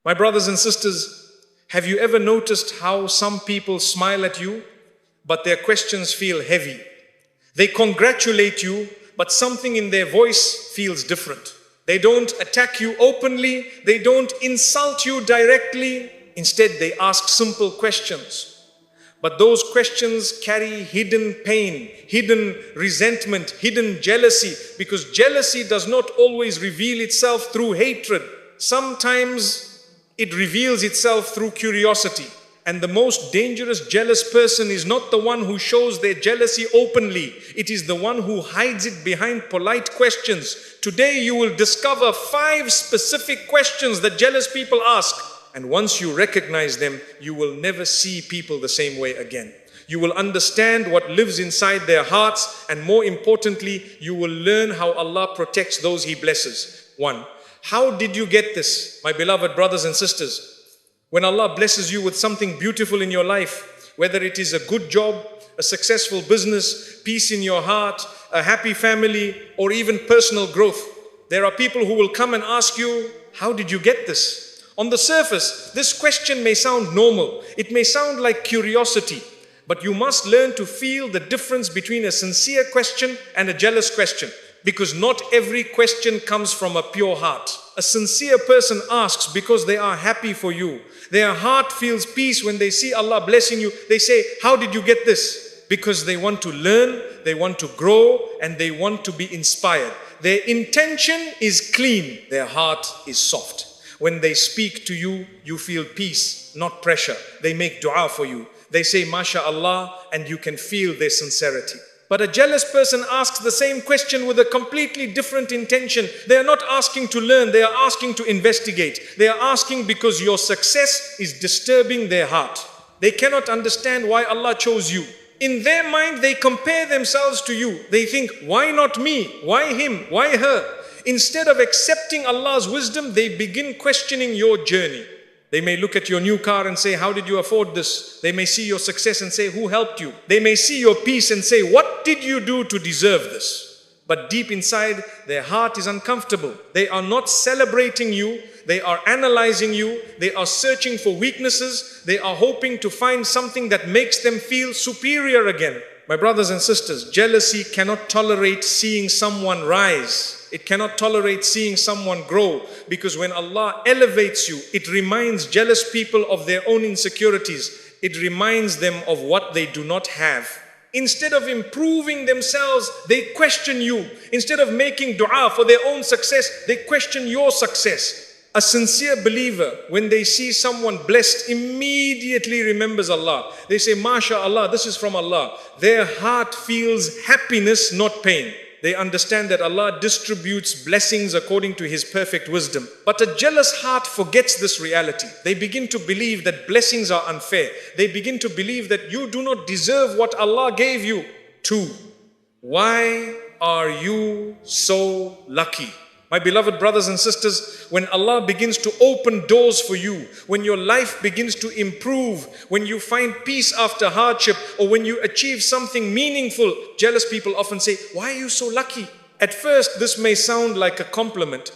My brothers and sisters, have you ever noticed how some people smile at you, but their questions feel heavy? They congratulate you, but something in their voice feels different. They don't attack you openly, they don't insult you directly. Instead, they ask simple questions. But those questions carry hidden pain, hidden resentment, hidden jealousy, because jealousy does not always reveal itself through hatred. Sometimes it reveals itself through curiosity. And the most dangerous jealous person is not the one who shows their jealousy openly. It is the one who hides it behind polite questions. Today you will discover 5 specific questions that jealous people ask. And once you recognize them, you will never see people the same way again. You will understand what lives inside their hearts, and more importantly, you will learn how Allah protects those He blesses. 1. How did you get this, my beloved brothers and sisters? When Allah blesses you with something beautiful in your life, whether it is a good job, a successful business, peace in your heart, a happy family, or even personal growth, there are people who will come and ask you, how did you get this? On the surface, this question may sound normal. It may sound like curiosity, but you must learn to feel the difference between a sincere question and a jealous question, because not every question comes from a pure heart. A sincere person asks because they are happy for you. Their heart feels peace when they see Allah blessing you. They say, how did you get this? Because they want to learn, they want to grow, and they want to be inspired. Their intention is clean, their heart is soft. When they speak to you, you feel peace, not pressure. They make dua for you. They say, MashaAllah, and you can feel their sincerity. But a jealous person asks the same question with a completely different intention. They are not asking to learn, they are asking to investigate. They are asking because your success is disturbing their heart. They cannot understand why Allah chose you. In their mind, they compare themselves to you. They think, why not me? Why him? Why her? Instead of accepting Allah's wisdom, they begin questioning your journey. They may look at your new car and say, how did you afford this? They may see your success and say, who helped you? They may see your peace and say, what did you do to deserve this? But deep inside, their heart is uncomfortable. They are not celebrating you. They are analyzing you. They are searching for weaknesses. They are hoping to find something that makes them feel superior again. My brothers and sisters, jealousy cannot tolerate seeing someone rise. It cannot tolerate seeing someone grow, because when Allah elevates you, it reminds jealous people of their own insecurities. It reminds them of what they do not have. Instead of improving themselves, they question you. Instead of making dua for their own success, they question your success. A sincere believer, when they see someone blessed, immediately remembers Allah. They say, MashaAllah, this is from Allah. Their heart feels happiness, not pain. They understand that Allah distributes blessings according to His perfect wisdom. But a jealous heart forgets this reality. They begin to believe that blessings are unfair. They begin to believe that you do not deserve what Allah gave you. 2. Why are you so lucky? My beloved brothers and sisters, when Allah begins to open doors for you, when your life begins to improve, when you find peace after hardship, or when you achieve something meaningful, jealous people often say, why are you so lucky? At first, this may sound like a compliment.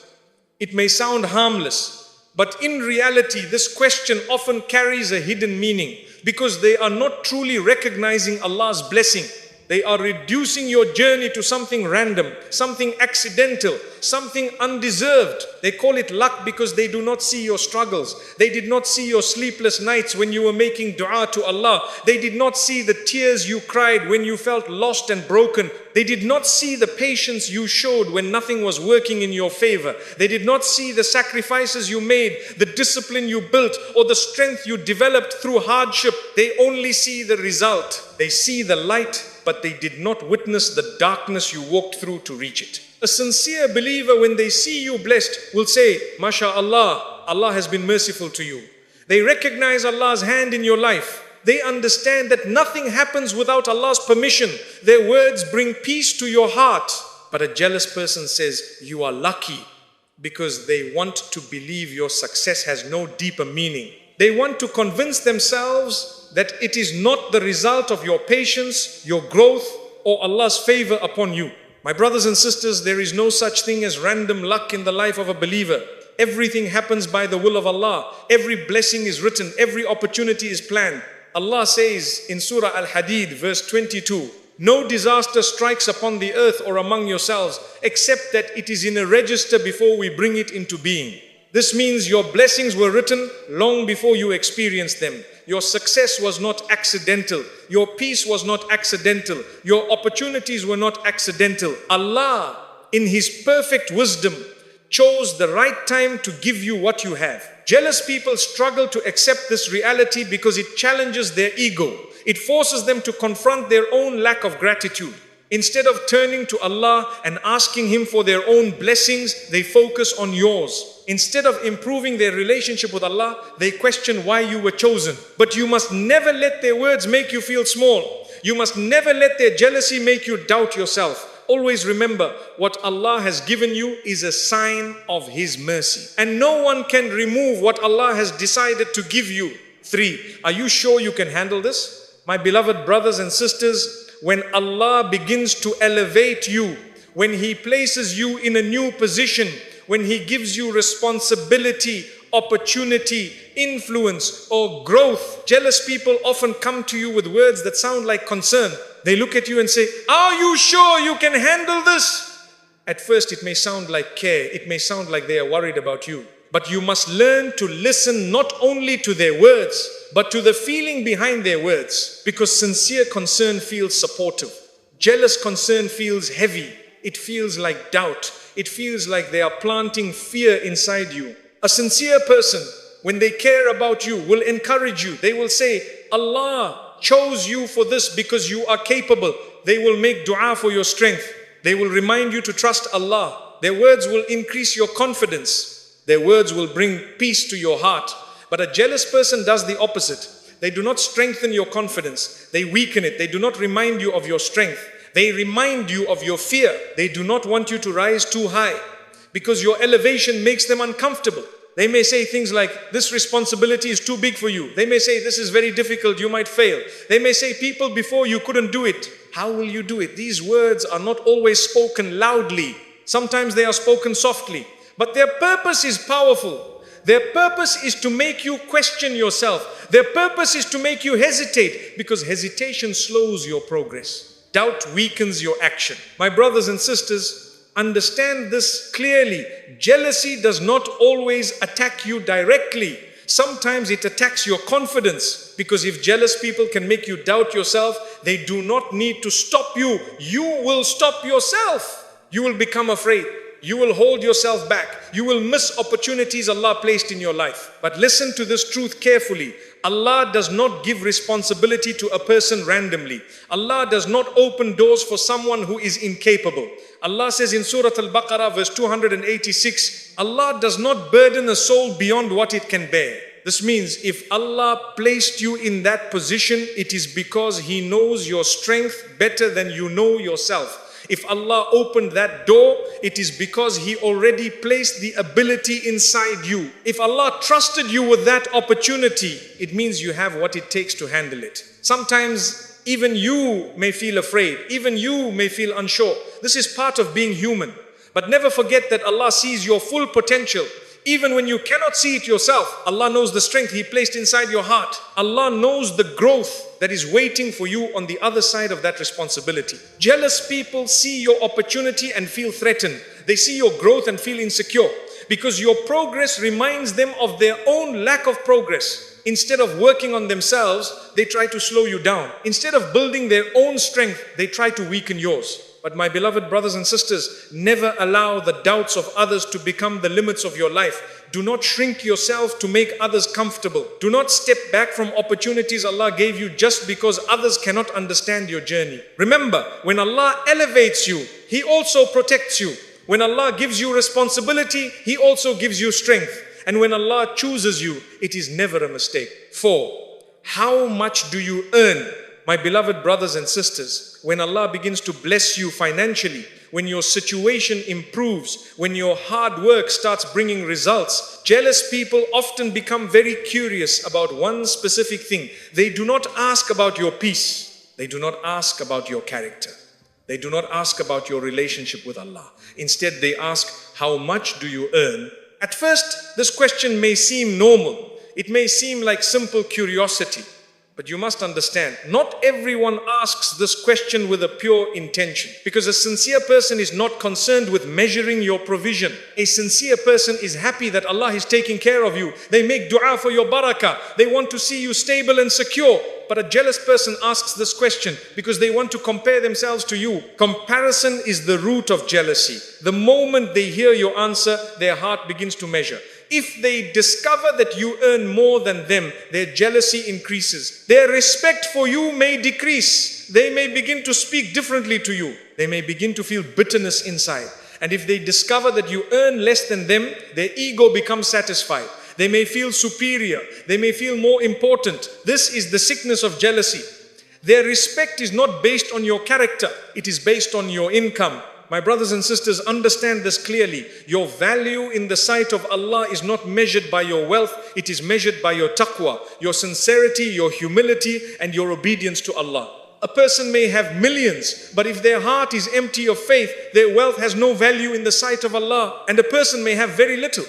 It may sound harmless. But in reality, this question often carries a hidden meaning, because they are not truly recognizing Allah's blessing. They are reducing your journey to something random, something accidental, something undeserved. They call it luck because they do not see your struggles. They did not see your sleepless nights when you were making dua to Allah. They did not see the tears you cried when you felt lost and broken. They did not see the patience you showed when nothing was working in your favor. They did not see the sacrifices you made, the discipline you built, or the strength you developed through hardship. They only see the result. They see the light, but they did not witness the darkness you walked through to reach it. A sincere believer, when they see you blessed, will say, MashaAllah, Allah has been merciful to you. They recognize Allah's hand in your life. They understand that nothing happens without Allah's permission. Their words bring peace to your heart. But a jealous person says, you are lucky, because they want to believe your success has no deeper meaning. They want to convince themselves that it is not the result of your patience, your growth, or Allah's favor upon you. My brothers and sisters, there is no such thing as random luck in the life of a believer. Everything happens by the will of Allah. Every blessing is written. Every opportunity is planned. Allah says in Surah Al-Hadid, verse 22, no disaster strikes upon the earth or among yourselves, except that it is in a register before we bring it into being. This means your blessings were written long before you experienced them. Your success was not accidental. Your peace was not accidental. Your opportunities were not accidental. Allah, in His perfect wisdom, chose the right time to give you what you have. Jealous people struggle to accept this reality because it challenges their ego. It forces them to confront their own lack of gratitude. Instead of turning to Allah and asking Him for their own blessings, they focus on yours. Instead of improving their relationship with Allah, they question why you were chosen. But you must never let their words make you feel small. You must never let their jealousy make you doubt yourself. Always remember, what Allah has given you is a sign of His mercy. And no one can remove what Allah has decided to give you. 3. Are you sure you can handle this? My beloved brothers and sisters, when Allah begins to elevate you, when He places you in a new position, when He gives you responsibility, opportunity, influence, or growth, jealous people often come to you with words that sound like concern. They look at you and say, are you sure you can handle this? At first it may sound like care, it may sound like they are worried about you. But you must learn to listen not only to their words, but to the feeling behind their words. Because sincere concern feels supportive. Jealous concern feels heavy. It feels like doubt. It feels like they are planting fear inside you. A sincere person, when they care about you, will encourage you. They will say, Allah chose you for this because you are capable. They will make dua for your strength. They will remind you to trust Allah. Their words will increase your confidence. Their words will bring peace to your heart. But a jealous person does the opposite. They do not strengthen your confidence. They weaken it. They do not remind you of your strength. They remind you of your fear. They do not want you to rise too high because your elevation makes them uncomfortable. They may say things like, this responsibility is too big for you. They may say, this is very difficult, you might fail. They may say, people before you couldn't do it. How will you do it? These words are not always spoken loudly. Sometimes they are spoken softly. But their purpose is powerful. Their purpose is to make you question yourself. Their purpose is to make you hesitate, because hesitation slows your progress. Doubt weakens your action. My brothers and sisters, understand this clearly. Jealousy does not always attack you directly. Sometimes it attacks your confidence, because if jealous people can make you doubt yourself, they do not need to stop you. You will stop yourself. You will become afraid. You will hold yourself back. You will miss opportunities Allah placed in your life. But listen to this truth carefully. Allah does not give responsibility to a person randomly. Allah does not open doors for someone who is incapable. Allah says in Surah Al-Baqarah verse 286, Allah does not burden a soul beyond what it can bear. This means if Allah placed you in that position, it is because He knows your strength better than you know yourself. If Allah opened that door, it is because He already placed the ability inside you. If Allah trusted you with that opportunity, it means you have what it takes to handle it. Sometimes even you may feel afraid. Even you may feel unsure. This is part of being human. But never forget that Allah sees your full potential. Even when you cannot see it yourself, Allah knows the strength He placed inside your heart. Allah knows the growth that is waiting for you on the other side of that responsibility. Jealous people see your opportunity and feel threatened. They see your growth and feel insecure, because your progress reminds them of their own lack of progress. Instead of working on themselves, they try to slow you down. Instead of building their own strength, they try to weaken yours. But my beloved brothers and sisters, never allow the doubts of others to become the limits of your life. Do not shrink yourself to make others comfortable. Do not step back from opportunities Allah gave you just because others cannot understand your journey. Remember, when Allah elevates you, He also protects you. When Allah gives you responsibility, He also gives you strength. And when Allah chooses you, it is never a mistake. 4. How much do you earn? My beloved brothers and sisters, when Allah begins to bless you financially, when your situation improves, when your hard work starts bringing results, jealous people often become very curious about one specific thing. They do not ask about your peace. They do not ask about your character. They do not ask about your relationship with Allah. Instead, they ask, how much do you earn At first, this question may seem normal. It may seem like simple curiosity. But you must understand, not everyone asks this question with a pure intention. Because a sincere person is not concerned with measuring your provision. A sincere person is happy that Allah is taking care of you. They make dua for your barakah. They want to see you stable and secure. But a jealous person asks this question because they want to compare themselves to you. Comparison is the root of jealousy. The moment they hear your answer, their heart begins to measure. If they discover that you earn more than them, their jealousy increases. Their respect for you may decrease. They may begin to speak differently to you. They may begin to feel bitterness inside. And if they discover that you earn less than them, their ego becomes satisfied. They may feel superior. They may feel more important. This is the sickness of jealousy. Their respect is not based on your character. It is based on your income. My brothers and sisters, understand this clearly. Your value in the sight of Allah is not measured by your wealth. It is measured by your taqwa, your sincerity, your humility, and your obedience to Allah. A person may have millions, but if their heart is empty of faith, their wealth has no value in the sight of Allah. And a person may have very little,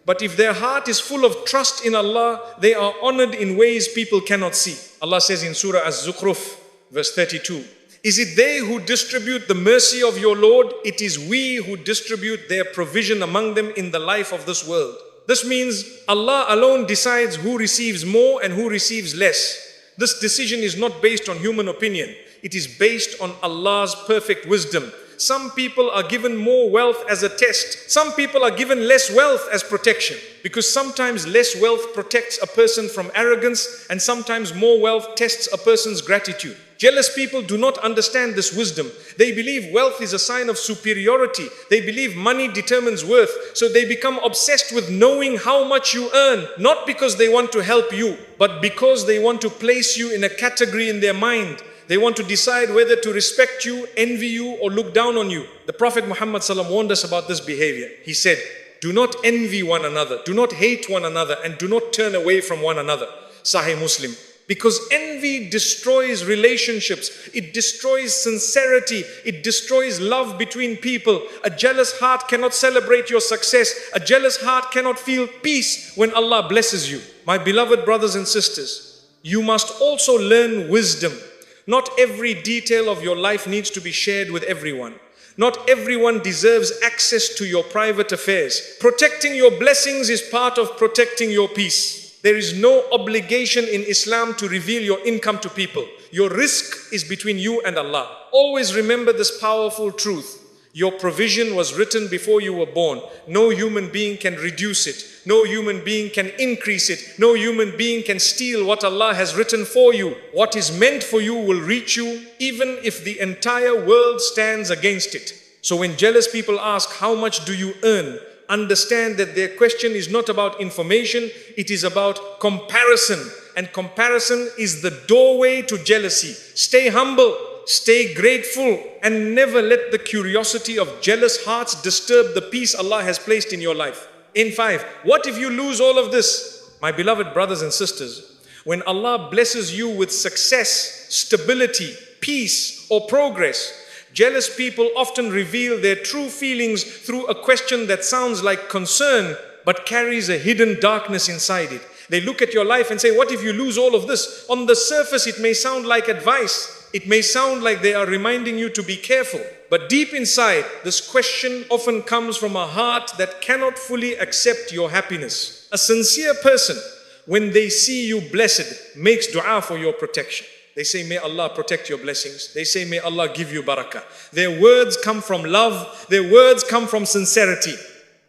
but if their heart is full of trust in Allah, they are honored in ways people cannot see. Allah says in Surah Az-Zukhruf, verse 32, "Is it they who distribute the mercy of your Lord? It is we who distribute their provision among them in the life of this world." This means Allah alone decides who receives more and who receives less. This decision is not based on human opinion. It is based on Allah's perfect wisdom. Some people are given more wealth as a test. Some people are given less wealth as protection. Because sometimes less wealth protects a person from arrogance, and sometimes more wealth tests a person's gratitude. Jealous people do not understand this wisdom. They believe wealth is a sign of superiority. They believe money determines worth. So they become obsessed with knowing how much you earn, not because they want to help you, but because they want to place you in a category in their mind. They want to decide whether to respect you, envy you, or look down on you. The Prophet Muhammad SAW warned us about this behavior. He said, "Do not envy one another, do not hate one another, and do not turn away from one another." Sahih Muslim. Because envy destroys relationships, it destroys sincerity, it destroys love between people. A jealous heart cannot celebrate your success. A jealous heart cannot feel peace when Allah blesses you. My beloved brothers and sisters, you must also learn wisdom. Not every detail of your life needs to be shared with everyone. Not everyone deserves access to your private affairs. Protecting your blessings is part of protecting your peace. There is no obligation in Islam to reveal your income to people. Your risk is between you and Allah. Always remember this powerful truth. Your provision was written before you were born. No human being can reduce it. No human being can increase it. No human being can steal what Allah has written for you. What is meant for you will reach you, even if the entire world stands against it. So when jealous people ask, "How much do you earn?" understand that their question is not about information, it is about comparison. And comparison is the doorway to jealousy. Stay humble, stay grateful, and never let the curiosity of jealous hearts disturb the peace Allah has placed in your life. In 5, what if you lose all of this? My beloved brothers and sisters, when Allah blesses you with success, stability, peace, or progress, jealous people often reveal their true feelings through a question that sounds like concern, but carries a hidden darkness inside it. They look at your life and say, "What if you lose all of this?" On the surface, it may sound like advice. It may sound like they are reminding you to be careful. But deep inside, this question often comes from a heart that cannot fully accept your happiness. A sincere person, when they see you blessed, makes dua for your protection. They say, "May Allah protect your blessings." They say, "May Allah give you barakah." Their words come from love. Their words come from sincerity.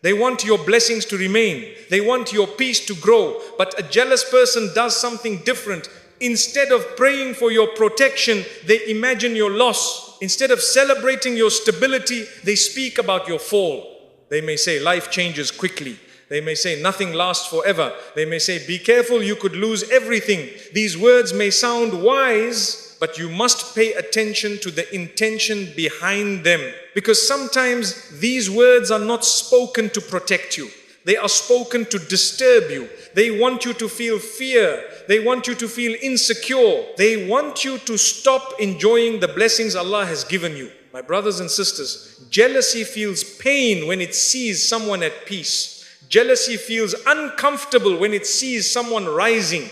They want your blessings to remain. They want your peace to grow. But a jealous person does something different. Instead of praying for your protection, they imagine your loss. Instead of celebrating your stability, they speak about your fall. They may say, "Life changes quickly." They may say, "Nothing lasts forever." They may say, "Be careful, you could lose everything." These words may sound wise, but you must pay attention to the intention behind them. Because sometimes these words are not spoken to protect you. They are spoken to disturb you. They want you to feel fear. They want you to feel insecure. They want you to stop enjoying the blessings Allah has given you. My brothers and sisters, jealousy feels pain when it sees someone at peace. Jealousy feels uncomfortable when it sees someone rising,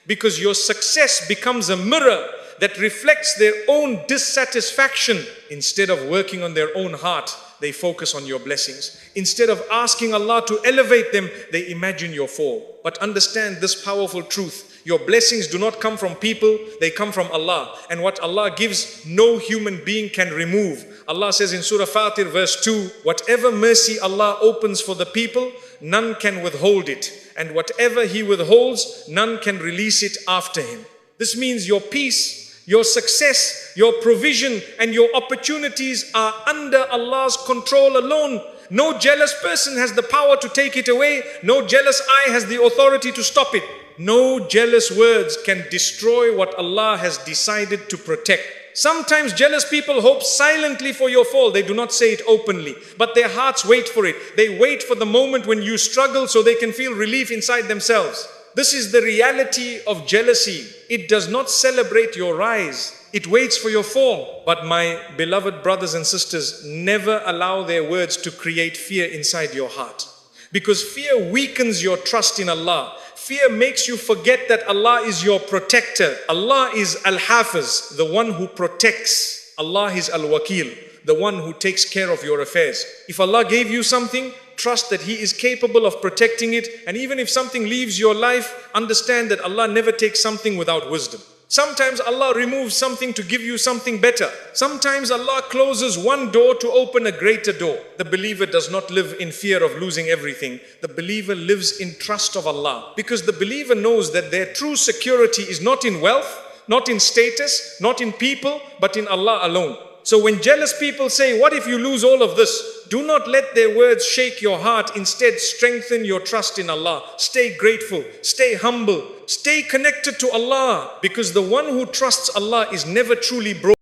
because your success becomes a mirror that reflects their own dissatisfaction. Instead of working on their own heart, they focus on your blessings. Instead of asking Allah to elevate them, they imagine your fall. But understand this powerful truth: your blessings do not come from people, they come from Allah. And what Allah gives, no human being can remove. Allah says in Surah Fatir verse 2, whatever mercy Allah opens for the people, none can withhold it. And whatever He withholds, none can release it after Him. This means your peace, your success, your provision, and your opportunities are under Allah's control alone. No jealous person has the power to take it away. No jealous eye has the authority to stop it. No jealous words can destroy what Allah has decided to protect. Sometimes jealous people hope silently for your fall. They do not say it openly, but their hearts wait for it. They wait for the moment when you struggle so they can feel relief inside themselves. This is the reality of jealousy. It does not celebrate your rise. It waits for your fall. But my beloved brothers and sisters, never allow their words to create fear inside your heart. Because fear weakens your trust in Allah. Fear makes you forget that Allah is your protector. Allah is Al-Hafiz, the one who protects. Allah is Al-Wakil, the one who takes care of your affairs. If Allah gave you something, trust that He is capable of protecting it. And even if something leaves your life, understand that Allah never takes something without wisdom. Sometimes Allah removes something to give you something better. Sometimes Allah closes one door to open a greater door. The believer does not live in fear of losing everything. The believer lives in trust of Allah, because the believer knows that their true security is not in wealth, not in status, not in people, but in Allah alone. So when jealous people say, what if you lose all of this? Do not let their words shake your heart. Instead, strengthen your trust in Allah. Stay grateful, stay humble, stay connected to Allah, because the one who trusts Allah is never truly broken.